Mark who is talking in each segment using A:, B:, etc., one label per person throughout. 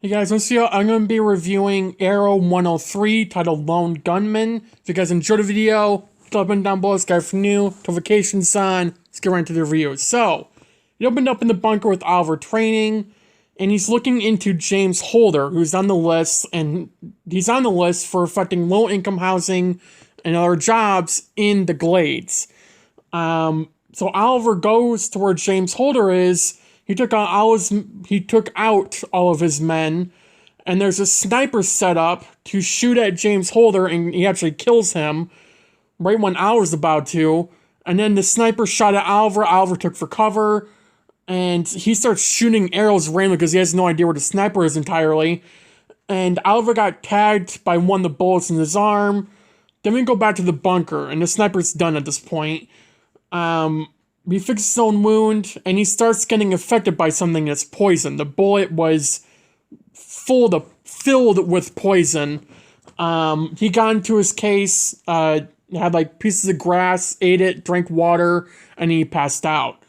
A: Hey guys, let's see. I'm going to be reviewing Arrow 103 titled Lone Gunman. If you guys enjoyed the video, click the button down below, subscribe for new, notifications on. Let's get right into the review. So, he opened up in the bunker with Oliver training, and he's looking into James Holder, who's on the list, and he's on the list for affecting low-income housing and other jobs in the Glades. So Oliver goes to where James Holder is. He took out all of his men, and there's a sniper set up to shoot at James Holder, and he actually kills him right when Oliver's about to. And then the sniper shot at Oliver. Oliver took for cover, and he starts shooting arrows randomly because he has no idea where the sniper is entirely. And Oliver got tagged by one of the bullets in his arm. Then we go back to the bunker, and the sniper's done at this point. He fixes his own wound, and he starts getting affected by something that's poison. The bullet was filled with poison. He got into his case, had like pieces of grass, ate it, drank water, and he passed out.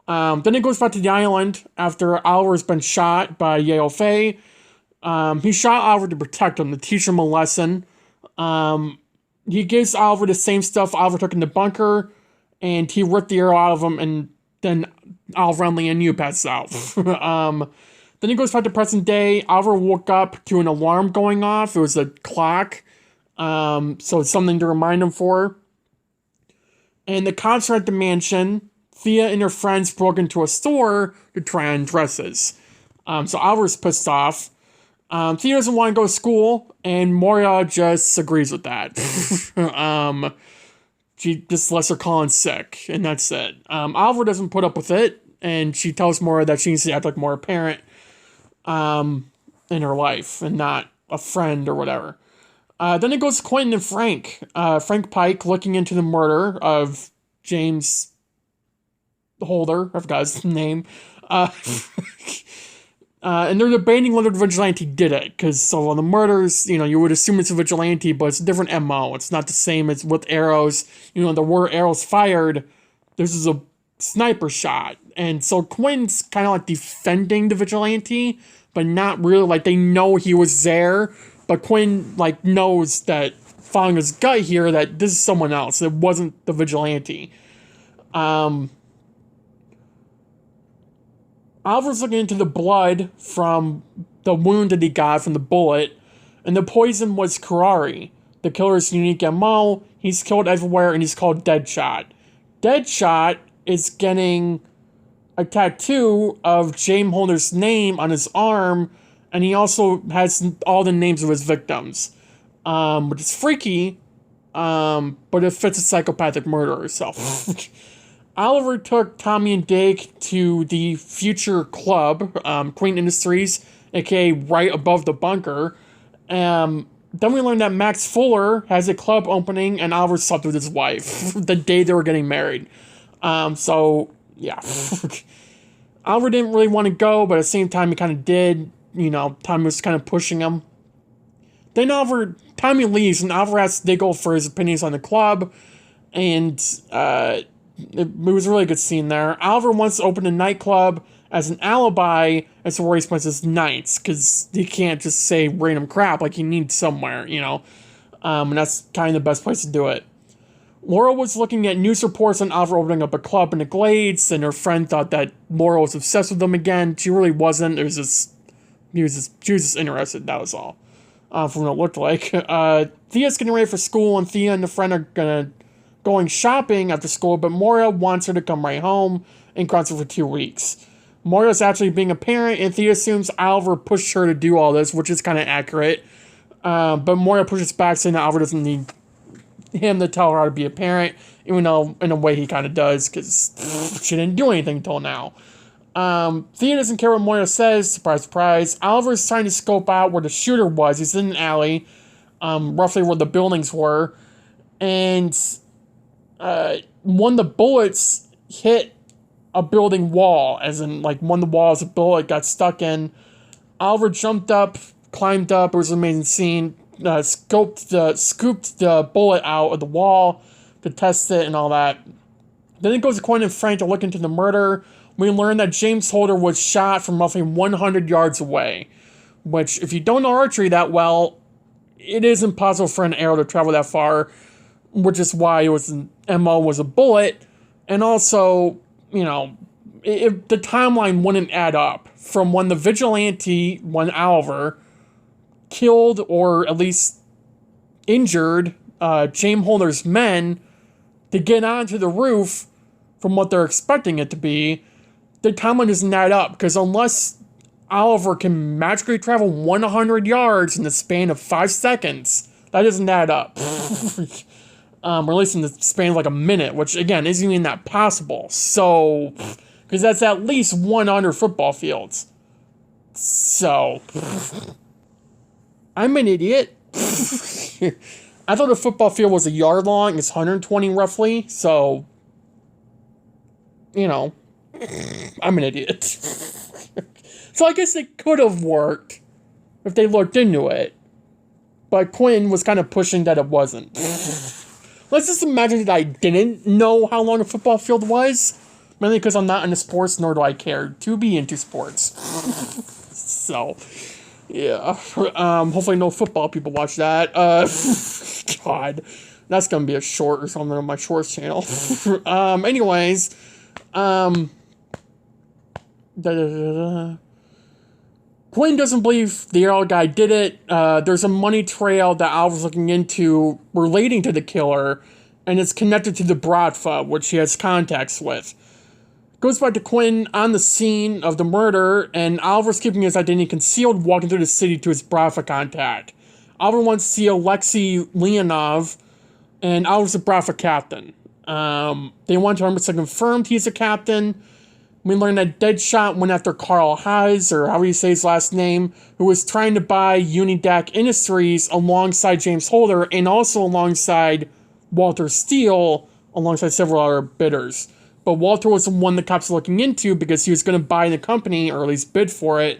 A: Then he goes back to the island after Oliver's been shot by Yale Faye. He shot Oliver to protect him, to teach him a lesson. He gives Oliver the same stuff Oliver took in the bunker, and he ripped the arrow out of him, and then Oliver and you passes out. Then he goes back to present day. Oliver woke up to an alarm going off. It was a clock, so it's something to remind him for. And the cops are at the mansion. Thea and her friends broke into a store to try on dresses. So Oliver's pissed off. Thea doesn't want to go to school, and Moira just agrees with that. She just lets her call in sick, and that's it. Oliver doesn't put up with it, and she tells Moira that she needs to act like more a parent in her life, and not a friend or whatever. Then it goes to Quentin and Frank. Frank Pike looking into the murder of James Holder. I forgot his name. And they're debating whether the Vigilante did it, because so on the murders, you would assume it's a Vigilante, but it's a different MO. It's not the same as with arrows. There were arrows fired. This is a sniper shot. And so Quinn's kind of like defending the Vigilante, but not really. Like, they know he was there, but Quinn, like, knows that, following his gut here, that this is someone else. It wasn't the Vigilante. Oliver's looking into the blood from the wound that he got from the bullet, and the poison was Karari, the killer's unique MO. He's killed everywhere, and he's called Deadshot. Deadshot is getting a tattoo of James Holder's name on his arm, and he also has all the names of his victims, which is freaky, but it fits a psychopathic murderer, so... Oliver took Tommy and Dake to the Future Club, Queen Industries, aka right above the bunker. Then we learned that Max Fuller has a club opening, and Oliver slept with his wife the day they were getting married. So, yeah. Oliver didn't really want to go, but at the same time, he kind of did. Tommy was kind of pushing him. Then Tommy leaves, and Oliver asks Diggle for his opinions on the club, and, it was a really good scene there. Oliver wants to open a nightclub as an alibi as to where he spends his nights, because he can't just say random crap, like he needs somewhere, and that's kind of the best place to do it. Laurel was looking at news reports on Oliver opening up a club in the Glades, and her friend thought that Laurel was obsessed with them again. She really wasn't. She was just interested, that was all, from what it looked like. Thea's getting ready for school, and Thea and the friend are going shopping after school, but Moira wants her to come right home and grounds her for 2 weeks. Moira's actually being a parent, and Thea assumes Oliver pushed her to do all this, which is kind of accurate. But Moira pushes back, saying that Oliver doesn't need him to tell her how to be a parent, even though in a way he kind of does, because she didn't do anything until now. Thea doesn't care what Moira says, surprise, surprise. Oliver's trying to scope out where the shooter was. He's in an alley, roughly where the buildings were, and one of the bullets hit a building wall, as in, like, one of the walls a bullet got stuck in. Oliver jumped up, climbed up, it was an amazing scene, scooped the bullet out of the wall to test it and all that. Then it goes to Quentin and Frank to look into the murder. We learn that James Holder was shot from roughly 100 yards away. which, if you don't know archery that well, it is impossible for an arrow to travel that far, which is why MO was a bullet. And also, you know, the timeline wouldn't add up from when the Vigilante, when Oliver, killed or at least injured James Holder's men to get onto the roof from what they're expecting it to be. The timeline doesn't add up, because unless Oliver can magically travel 100 yards in the span of 5 seconds, that doesn't add up. Or at least in the span of like a minute, which again isn't even that possible. So, because that's at least 100 football fields. So, I'm an idiot. I thought a football field was a yard long. It's 120 roughly. So, you know, I'm an idiot. So I guess it could have worked if they looked into it. But Quinn was kind of pushing that it wasn't. Let's just imagine that I didn't know how long a football field was. Mainly because I'm not into sports, nor do I care to be into sports. So, yeah. Hopefully no football people watch that. God. That's gonna be a short or something on my shorts channel. Anyways. Quinn doesn't believe the Arrow guy did it. There's a money trail that Alva's looking into relating to the killer, and it's connected to the Bratva, which he has contacts with. Goes back to Quinn on the scene of the murder, and Alva's keeping his identity concealed, walking through the city to his Bratva contact. Alva wants to see Alexei Leonov, and Alva's a Bratva captain. They want to 100% confirmed he's a captain. We learned that Deadshot went after Carl Haas, or however you say his last name, who was trying to buy Unidac Industries alongside James Holder, and also alongside Walter Steele, alongside several other bidders. But Walter was the one the cops were looking into because he was going to buy the company, or at least bid for it,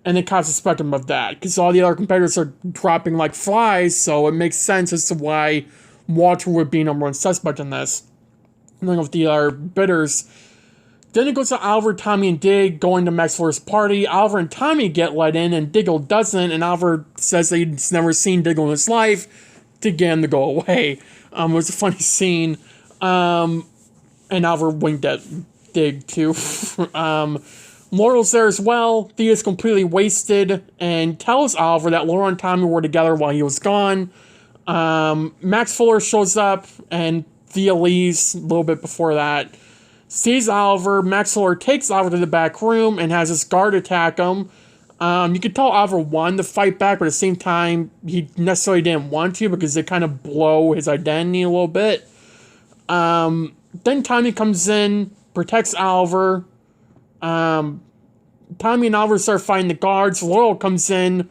A: and the cops suspect him of that, because all the other competitors are dropping like flies, so it makes sense as to why Walter would be number one suspect in this. And then with the other bidders. Then it goes to Oliver, Tommy, and Dig going to Max Fuller's party. Oliver and Tommy get let in, and Diggle doesn't, and Oliver says that he's never seen Diggle in his life to get him to go away. It was a funny scene. And Oliver winked at Dig, too. Laurel's there as well. Thea's completely wasted and tells Oliver that Laurel and Tommy were together while he was gone. Max Fuller shows up, and Thea leaves a little bit before that. Sees Oliver. Max Fuller takes Oliver to the back room and has his guard attack him. You could tell Oliver wanted to fight back, but at the same time, he necessarily didn't want to because they kind of blow his identity a little bit. Then Tommy comes in, protects Oliver. Tommy and Oliver start fighting the guards. Laurel comes in,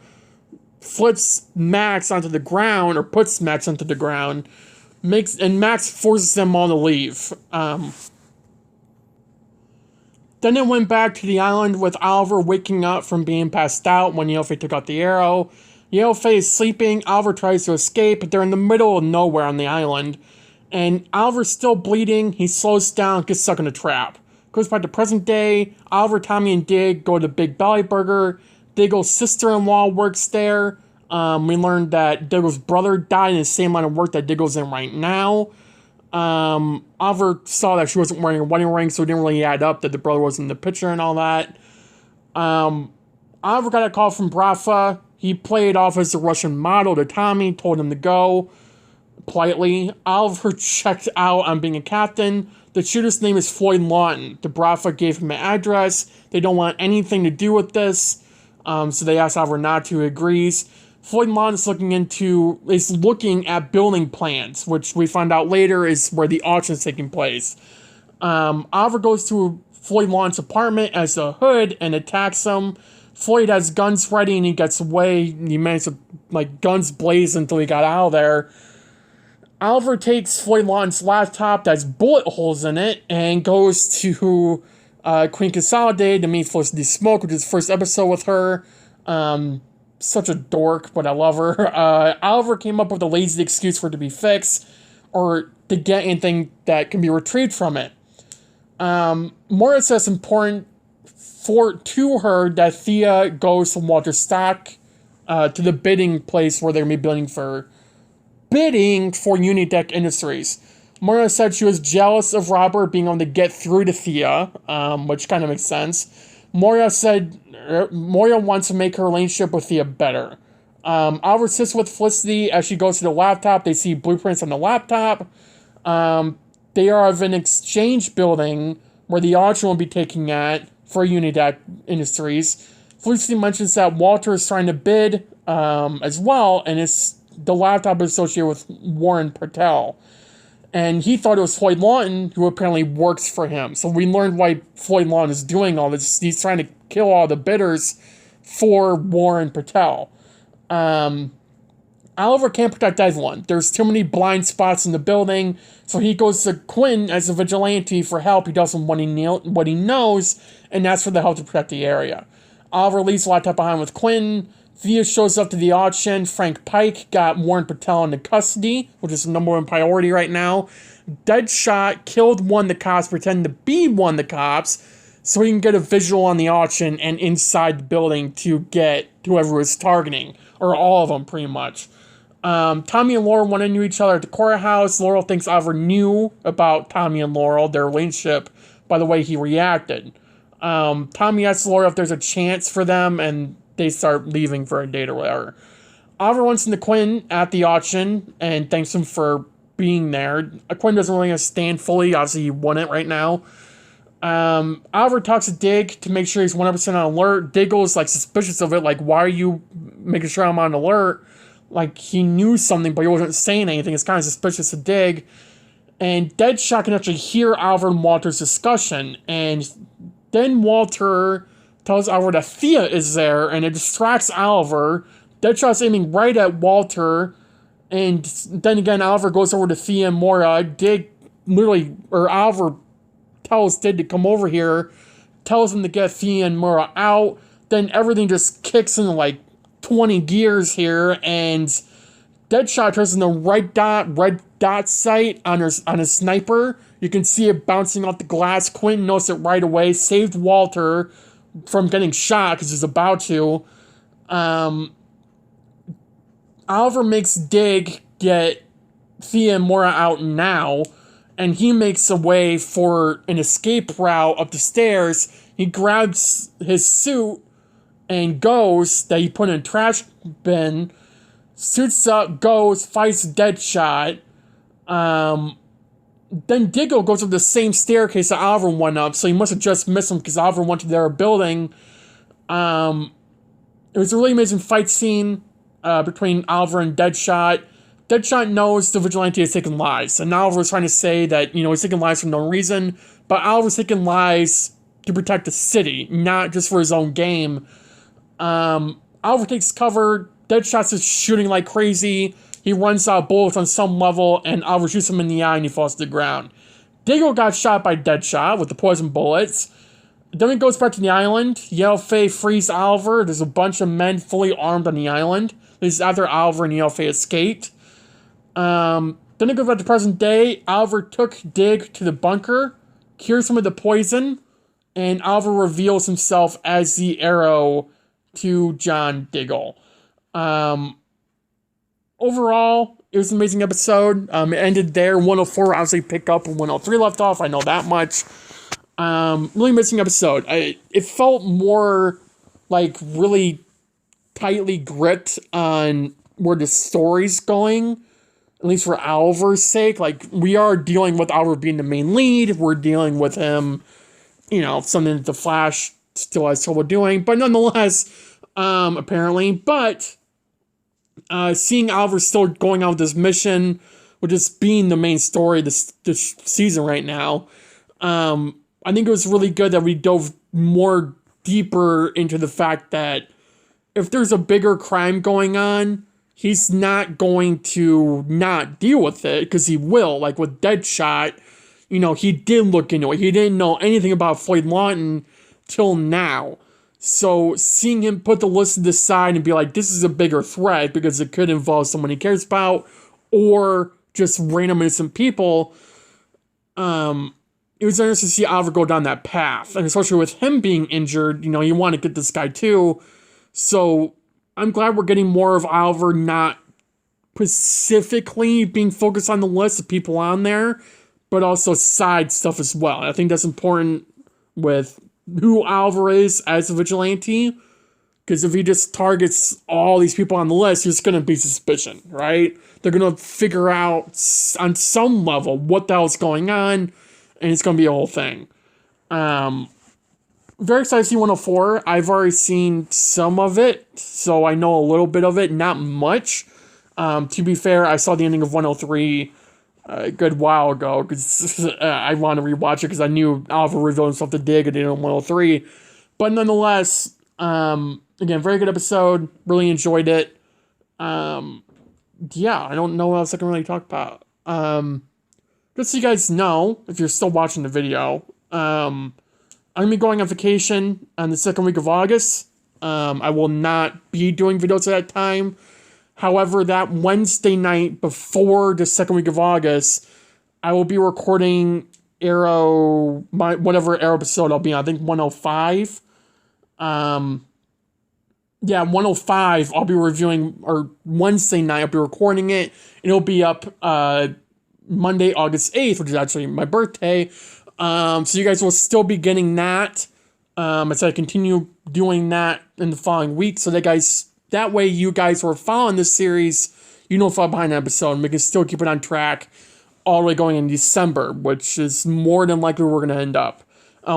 A: flips Max onto the ground, or puts Max onto the ground. And Max forces them all to leave. Then it went back to the island with Oliver waking up from being passed out when Yelfe took out the arrow. Yelfe is sleeping. Oliver tries to escape, but they're in the middle of nowhere on the island. And Oliver's still bleeding. He slows down, gets stuck in a trap. Goes back to present day. Oliver, Tommy, and Dig go to Big Belly Burger. Diggle's sister-in-law works there. We learned that Diggle's brother died in the same line of work that Diggle's in right now. Oliver saw that she wasn't wearing a wedding ring, so it didn't really add up that the brother was in the picture and all that. Oliver got a call from Bratva. He played off as a Russian model to Tommy, told him to go politely. Oliver checked out on being a captain. The shooter's name is Floyd Lawton. The Bratva gave him an address. They don't want anything to do with this, so they asked Oliver not to. He agrees. Floyd Lawton is looking at building plans, which we find out later is where the auction is taking place. Oliver goes to Floyd Lawton's apartment as a hood and attacks him. Floyd has guns ready and he gets away. He managed to, guns blaze until he got out of there. Oliver takes Floyd Lawton's laptop that has bullet holes in it and goes to Queen Consolidated to meet Felicity Smoke, which is the first episode with her. Such a dork, but I love her. Oliver came up with a lazy excuse for it to be fixed, or to get anything that can be retrieved from it. Morris says important to her that Thea goes from Walter Stock to the bidding place where they're going to be bidding for Unitech Industries. Moira said she was jealous of Robert being able to get through to Thea, which kind of makes sense. Moira said Moira wants to make her relationship with Thea better. Oliver sits with Felicity as she goes to the laptop. They see blueprints on the laptop. They are of an exchange building where the auction will be taking at for Unitech Industries. Felicity mentions that Walter is trying to bid as well, and the laptop is associated with Warren Patel. And he thought it was Floyd Lawton, who apparently works for him. So we learned why Floyd Lawton is doing all this. He's trying to kill all the bidders for Warren Patel. Oliver can't protect everyone. There's too many blind spots in the building, so he goes to Quinn as a vigilante for help. He doesn't what he knows, and asks for the help to protect the area. Oliver leaves the laptop behind with Quinn. Thea shows up to the auction. Frank Pike got Warren Patel into custody, which is the number one priority right now. Deadshot killed one of the cops, pretending to be one of the cops, so he can get a visual on the auction and inside the building to get whoever was targeting, or all of them, pretty much. Tommy and Laurel went into each other at the courthouse. Laurel thinks Oliver knew about Tommy and Laurel, their relationship, by the way he reacted. Tommy asks Laurel if there's a chance for them, and they start leaving for a date or whatever. Oliver wants into Quinn at the auction and thanks him for being there. Quinn doesn't really understand fully. Obviously, he won it right now. Oliver talks to Dig to make sure he's 100% on alert. Diggle's suspicious of it. Why are you making sure I'm on alert? He knew something, but he wasn't saying anything. It's kind of suspicious to Dig. And Deadshot can actually hear Oliver and Walter's discussion. And then Walter tells Oliver that Thea is there, and it distracts Oliver. Deadshot's aiming right at Walter, and then again, Oliver goes over to Thea and Moira. Oliver tells Dig to come over here, tells him to get Thea and Moira out. Then everything just kicks into 20 gears here, and Deadshot turns in the red dot sight on his sniper. You can see it bouncing off the glass. Quentin noticed it right away, saved Walter from getting shot because he's about to. Oliver makes Dig get Thea and Moira out now, and he makes a way for an escape route up the stairs. He grabs his suit and goes, that he put in a trash bin, suits up, goes, fights Deadshot. Then Diggle goes up the same staircase that Oliver went up, so he must have just missed him because Oliver went to their building. It was a really amazing fight scene between Oliver and Deadshot. Deadshot knows the Vigilante is taking lives, and Oliver's trying to say that, he's taking lives for no reason, but Oliver's taking lives to protect the city, not just for his own game. Oliver takes cover, Deadshot's just shooting like crazy. He runs out of bullets on some level, and Oliver shoots him in the eye, and he falls to the ground. Diggle got shot by Deadshot with the poison bullets. Then he goes back to the island. Yellow Faye frees Oliver. There's a bunch of men fully armed on the island. This is after Oliver and Yellow Faye escaped. Then it goes back to present day. Oliver took Dig to the bunker, cures him of the poison, and Oliver reveals himself as the Arrow to John Diggle. Overall, it was an amazing episode. It ended there. 104 obviously picked up where 103 left off. I know that much. Really amazing episode. It felt more really tightly gripped on where the story's going, at least for Oliver's sake. We are dealing with Oliver being the main lead. We're dealing with him, something that the Flash still has trouble doing. But nonetheless, apparently. But seeing Oliver still going on with this mission, which is being the main story this season right now, I think it was really good that we dove more deeper into the fact that if there's a bigger crime going on, he's not going to not deal with it, because he will. With Deadshot, he did look into it. He didn't know anything about Floyd Lawton till now. So seeing him put the list to the side and be like, this is a bigger threat because it could involve someone he cares about or just random innocent people, it was interesting to see Oliver go down that path. And especially with him being injured, you know, you want to get this guy too. So I'm glad we're getting more of Oliver not specifically being focused on the list of people on there, but also side stuff as well. And I think that's important with who Oliver is as a vigilante. Because if he just targets all these people on the list, there's going to be suspicion, right? They're going to figure out on some level what the hell's going on, and it's going to be a whole thing. Very excited to see 104. I've already seen some of it, so I know a little bit of it, not much. To be fair, I saw the ending of 103 a good while ago, because I want to rewatch it, because I knew Oliver revealed himself to Dig at the end of 103. But nonetheless, again, very good episode. Really enjoyed it. Yeah, I don't know what else I can really talk about. Just so you guys know, if you're still watching the video, I'm going to be going on vacation on the second week of August. I will not be doing videos at that time. However, that Wednesday night before the second week of August, I will be recording whatever Arrow episode I'll be on. I think 105. Yeah, 105, I'll be reviewing, or Wednesday night, I'll be recording it, and it'll be up Monday, August 8th, which is actually my birthday. So you guys will still be getting that as I continue doing that in the following week. So that way you guys who are following this series, you know, fall behind an episode, and we can still keep it on track all the way going in December, which is more than likely where we're going to end up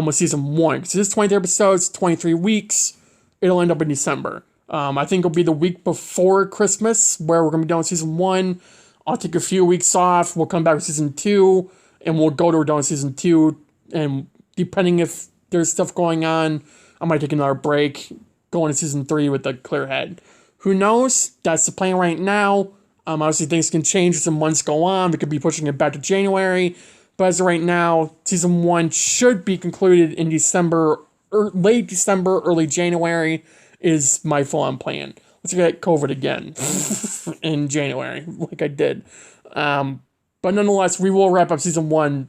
A: with season 1. Because this is 23 episodes, 23 weeks. It'll end up in December. I think it'll be the week before Christmas where we're going to be done with season 1. I'll take a few weeks off. We'll come back with season 2. And we'll go to done with season 2. And depending if there's stuff going on, I might take another break. Go into season 3 with a clear head. Who knows? That's the plan right now. Obviously, things can change as the months go on. We could be pushing it back to January. But as of right now, season 1 should be concluded in December, or late December, early January is my full-on plan. Let's get COVID again in January, like I did. But nonetheless, we will wrap up season 1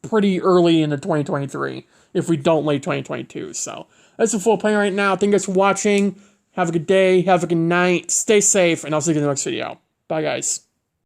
A: pretty early into 2023, if we don't late 2022. So that's the full plan right now. Thank you guys for watching. Have a good day. Have a good night. Stay safe, and I'll see you in the next video. Bye, guys.